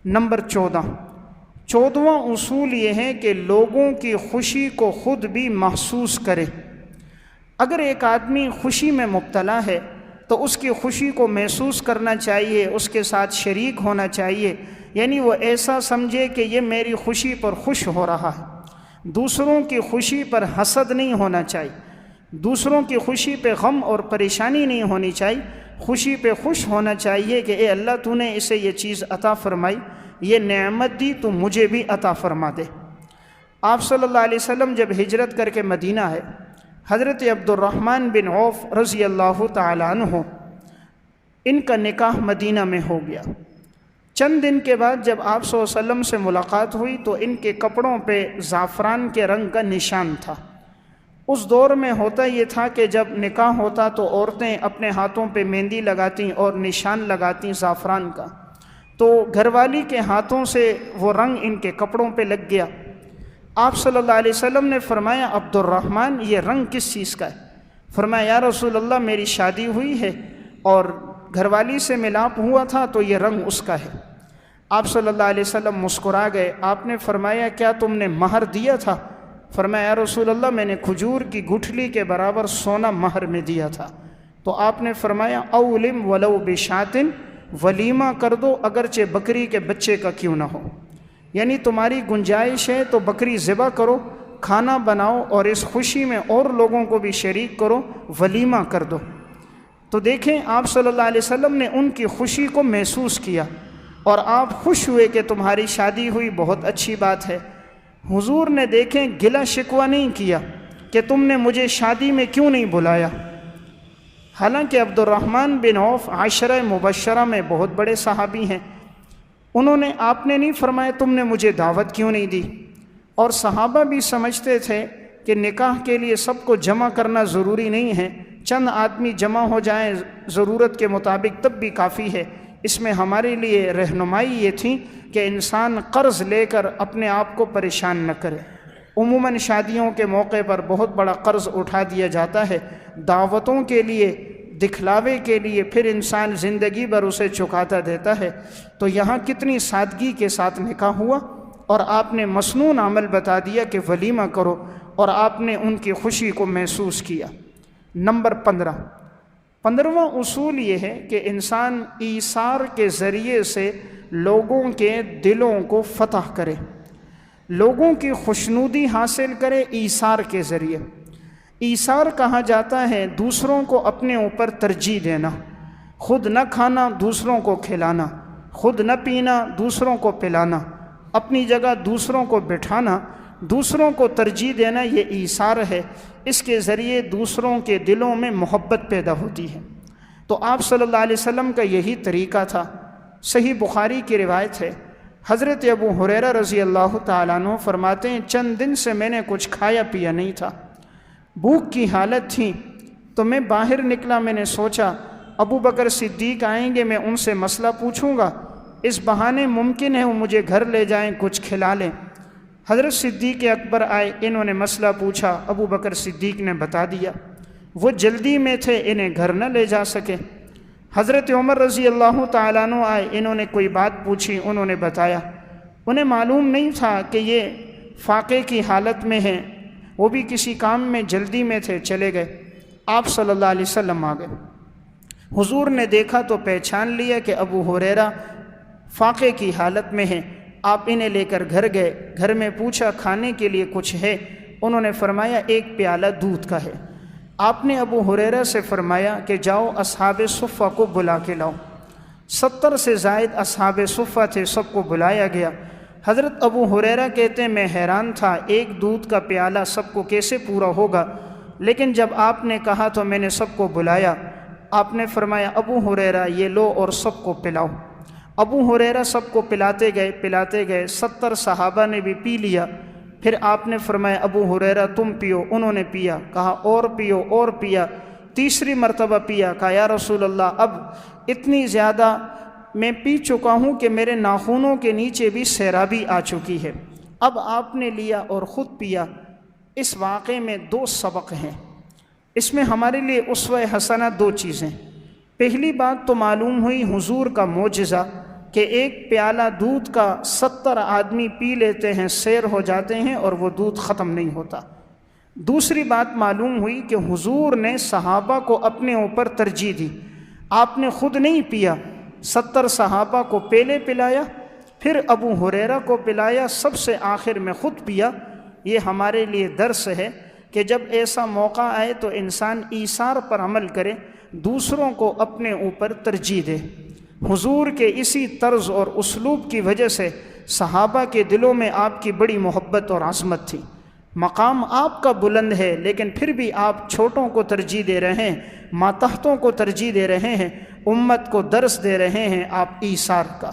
Number 14واں اصول یہ ہے کہ لوگوں کی خوشی کو خود بھی محسوس کرے۔ اگر ایک آدمی خوشی میں مبتلا ہے تو اس کی خوشی کو محسوس کرنا چاہیے، اس کے ساتھ شریک ہونا چاہیے، یعنی وہ ایسا سمجھے کہ یہ میری خوشی پر خوش ہو رہا ہے۔ دوسروں کی خوشی پر حسد نہیں ہونا چاہیے، دوسروں کی خوشی پہ غم اور پریشانی نہیں ہونی چاہیے، خوشی پہ خوش ہونا چاہیے کہ اے اللہ تو نے اسے یہ چیز عطا فرمائی، یہ نعمت دی، تو مجھے بھی عطا فرما دے۔ آپ صلی اللہ علیہ وسلم جب ہجرت کر کے مدینہ ہے، حضرت عبد الرحمن بن عوف رضی اللہ تعالیٰ عنہ ان کا نکاح مدینہ میں ہو گیا۔ چند دن کے بعد جب آپ صلی اللہ علیہ وسلم سے ملاقات ہوئی تو ان کے کپڑوں پہ زعفران کے رنگ کا نشان تھا۔ اس دور میں ہوتا یہ تھا کہ جب نکاح ہوتا تو عورتیں اپنے ہاتھوں پہ مہندی لگاتیں اور نشان لگاتیں زعفران کا، تو گھر والی کے ہاتھوں سے وہ رنگ ان کے کپڑوں پہ لگ گیا۔ آپ صلی اللہ علیہ وسلم نے فرمایا عبد الرحمن یہ رنگ کس چیز کا ہے؟ فرمایا یا رسول اللہ میری شادی ہوئی ہے اور گھر والی سے ملاپ ہوا تھا تو یہ رنگ اس کا ہے۔ آپ صلی اللہ علیہ وسلم مسکرا گئے۔ آپ نے فرمایا کیا تم نے مہر دیا تھا؟ فرمایا یا رسول اللہ میں نے کھجور کی گٹھلی کے برابر سونا مہر میں دیا تھا۔ تو آپ نے فرمایا اولم ولو بشاتن، ولیمہ کر دو اگرچہ بکری کے بچے کا کیوں نہ ہو، یعنی تمہاری گنجائش ہے تو بکری ذبح کرو، کھانا بناؤ اور اس خوشی میں اور لوگوں کو بھی شریک کرو، ولیمہ کر دو۔ تو دیکھیں آپ صلی اللہ علیہ وسلم نے ان کی خوشی کو محسوس کیا اور آپ خوش ہوئے کہ تمہاری شادی ہوئی، بہت اچھی بات ہے۔ حضور نے دیکھیں گلہ شکوہ نہیں کیا کہ تم نے مجھے شادی میں کیوں نہیں بلایا۔ حالانکہ عبد الرحمن بن عوف عشرہ مبشرہ میں بہت بڑے صحابی ہیں، آپ نے نہیں فرمایا تم نے مجھے دعوت کیوں نہیں دی۔ اور صحابہ بھی سمجھتے تھے کہ نکاح کے لیے سب کو جمع کرنا ضروری نہیں ہے، چند آدمی جمع ہو جائیں ضرورت کے مطابق تب بھی کافی ہے۔ اس میں ہمارے لیے رہنمائی یہ تھی کہ انسان قرض لے کر اپنے آپ کو پریشان نہ کرے۔ عموماً شادیوں کے موقع پر بہت بڑا قرض اٹھا دیا جاتا ہے دعوتوں کے لیے، دکھلاوے کے لیے، پھر انسان زندگی بھر اسے چکاتا دیتا ہے۔ تو یہاں کتنی سادگی کے ساتھ نکاح ہوا اور آپ نے مسنون عمل بتا دیا کہ ولیمہ کرو، اور آپ نے ان کی خوشی کو محسوس کیا۔ نمبر 15واں اصول یہ ہے کہ انسان ایثار کے ذریعے سے لوگوں کے دلوں کو فتح کرے، لوگوں کی خوشنودی حاصل کرے ایثار کے ذریعے۔ ایثار کہا جاتا ہے دوسروں کو اپنے اوپر ترجیح دینا، خود نہ کھانا دوسروں کو کھلانا، خود نہ پینا دوسروں کو پلانا، اپنی جگہ دوسروں کو بٹھانا، دوسروں کو ترجیح دینا، یہ ایثار ہے۔ اس کے ذریعے دوسروں کے دلوں میں محبت پیدا ہوتی ہے۔ تو آپ صلی اللہ علیہ وسلم کا یہی طریقہ تھا۔ صحیح بخاری کی روایت ہے، حضرت ابو ہریرہ رضی اللہ تعالیٰ عنہ فرماتے ہیں چند دن سے میں نے کچھ کھایا پیا نہیں تھا، بھوک کی حالت تھی، تو میں باہر نکلا، میں نے سوچا ابو بکر صدیق آئیں گے، میں ان سے مسئلہ پوچھوں گا، اس بہانے ممکن ہے وہ مجھے گھر لے جائیں، کچھ کھلا لیں۔ حضرت صدیق اکبر آئے، انہوں نے مسئلہ پوچھا، ابو بکر صدیق نے بتا دیا۔ وہ جلدی میں تھے، انہیں گھر نہ لے جا سکے۔ حضرت عمر رضی اللہ تعالیٰ عنہ آئے، انہوں نے کوئی بات پوچھی، انہوں نے بتایا۔ انہیں معلوم نہیں تھا کہ یہ فاقے کی حالت میں ہیں، وہ بھی کسی کام میں جلدی میں تھے، چلے گئے۔ آپ صلی اللہ علیہ وسلم آ گئے، حضور نے دیکھا تو پہچان لیا کہ ابو ہریرہ فاقے کی حالت میں ہیں۔ آپ انہیں لے کر گھر گئے، گھر میں پوچھا کھانے کے لیے کچھ ہے؟ انہوں نے فرمایا ایک پیالہ دودھ کا ہے۔ آپ نے ابو ہریرہ سے فرمایا کہ جاؤ اصحاب صفہ کو بلا کے لاؤ۔ 70 سے زائد اصحاب صفہ تھے، سب کو بلایا گیا۔ حضرت ابو ہریرہ کہتے ہیں میں حیران تھا، ایک دودھ کا پیالہ سب کو کیسے پورا ہوگا، لیکن جب آپ نے کہا تو میں نے سب کو بلایا۔ آپ نے فرمایا ابو ہریرہ یہ لو اور سب کو پلاؤ۔ ابو ہریرہ سب کو پلاتے گئے، 70 صحابہ نے بھی پی لیا۔ پھر آپ نے فرمایا ابو ہریرہ تم پیو، انہوں نے پیا، کہا اور پیو، اور پیا، تیسری مرتبہ پیا، کہا یا رسول اللہ اب اتنی زیادہ میں پی چکا ہوں کہ میرے ناخنوں کے نیچے بھی سیرابی آ چکی ہے۔ اب آپ نے لیا اور خود پیا۔ اس واقعے میں 2 سبق ہیں، اس میں ہمارے لیے اسوہ حسنہ 2 چیزیں۔ پہلی بات تو معلوم ہوئی حضور کا معجزہ کہ ایک پیالہ دودھ کا 70 آدمی پی لیتے ہیں، سیر ہو جاتے ہیں اور وہ دودھ ختم نہیں ہوتا۔ دوسری بات معلوم ہوئی کہ حضور نے صحابہ کو اپنے اوپر ترجیح دی، آپ نے خود نہیں پیا، 70 صحابہ کو پہلے پلایا، پھر ابو ہریرہ کو پلایا، سب سے آخر میں خود پیا۔ یہ ہمارے لیے درس ہے کہ جب ایسا موقع آئے تو انسان ایثار پر عمل کرے، دوسروں کو اپنے اوپر ترجیح دے۔ حضور کے اسی طرز اور اسلوب کی وجہ سے صحابہ کے دلوں میں آپ کی بڑی محبت اور عظمت تھی۔ مقام آپ کا بلند ہے، لیکن پھر بھی آپ چھوٹوں کو ترجیح دے رہے ہیں، ماتحتوں کو ترجیح دے رہے ہیں، امت کو درس دے رہے ہیں آپ ایثار کا۔